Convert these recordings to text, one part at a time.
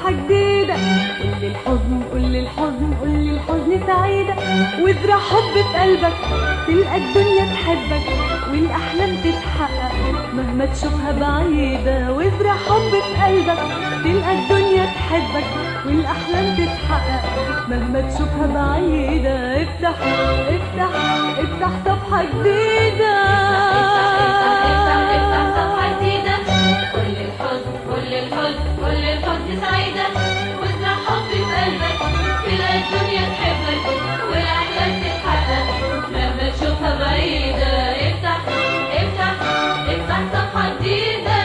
صفحة جديدة. كل الحزن كل الحزن كل الحزن سعيدة، وازرع حب في قلبك تلقى الدنيا تحبك والأحلام تتحقق مهما تشوفها بعيدة. وازرع حب في قلبك تلقى الدنيا تحبك والأحلام تتحقق مهما تشوفها بعيدة. افتح افتح افتح صفحة جديدة. افتح صفحة جديدة. كل الحزن كل الحزن كل الحزن سعيدة، وازرع حب في قلبك تلاقي الدنيا تحبك والأحلام تتحقق مهما تشوفها بعيدة. افتح افتح افتح صفحة جديدة.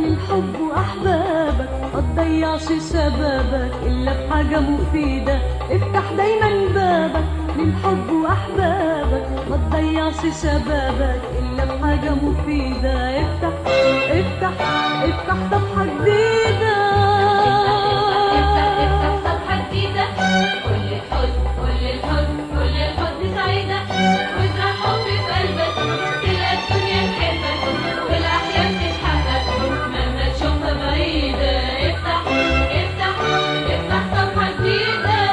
الحب وأحبابك ما تضيعش شبابك إلا بحاجة مفيدة. افتح دايما بابك للحب وأحبابك ما تضيعش شبابك إلا بحاجة مفيدة. افتح افتح افتح صفحة جديدة. افتح صفحة جديدة. كل الحزن كل الحزن كل الحزن سعيدة، وازرع حب في قلبك تلاقي الدنيا تحبك والأحلام تتحقق مهما تشوفها بعيدة. افتح افتح افتح صفحة جديدة.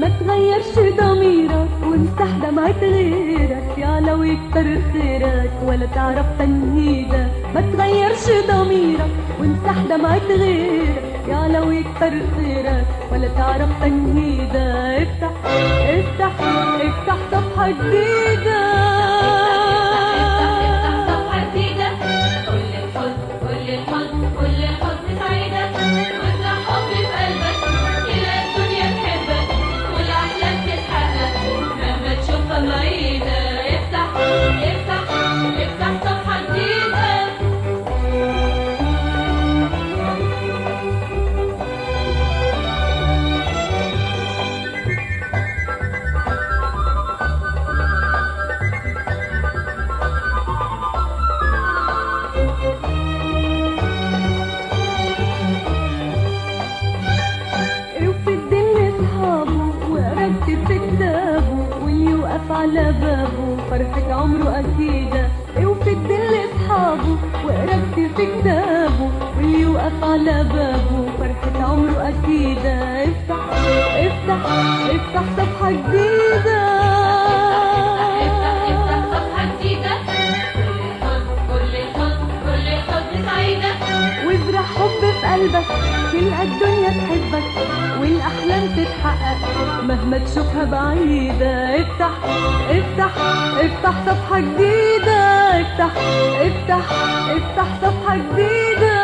ما تغيرش ضميرك وامسح دمعة غيرك يعلى ويكتر خيرك ولا تعرف تنهيدك. ما تغيرش ضميرك وامسح دمعة غيرك يعلى ويكتر خيرك ولا تعرف تنهيدك. افتح افتح افتح صفحة جديدة. افتح صفحة جديدة. كل الحزن كل الحزن كل الحزن سعيدة، وازرع حب في قلبك تلاقي الدنيا تحبك والأحلام تتحقق مهما تشوفها بعيدة. افتح افتح افتح صفحة جديدة. على بابه فرحة عمره أكيدة. اوفي الدل أصحابه وقربت في كتابه واللي يوقف على بابه فرحة عمره أكيدة. افتح افتح افتح صفحة جديدة. افتح صفحة جديدة. كل الحزن كل الحزن سعيدة، وازرع حب في قلبك تلقى الدنيا تحبك والأحلام تتحقق مهما تشوفها بعيدة. افتح افتح افتح صفحة جديدة. افتح افتح افتح صفحة جديدة.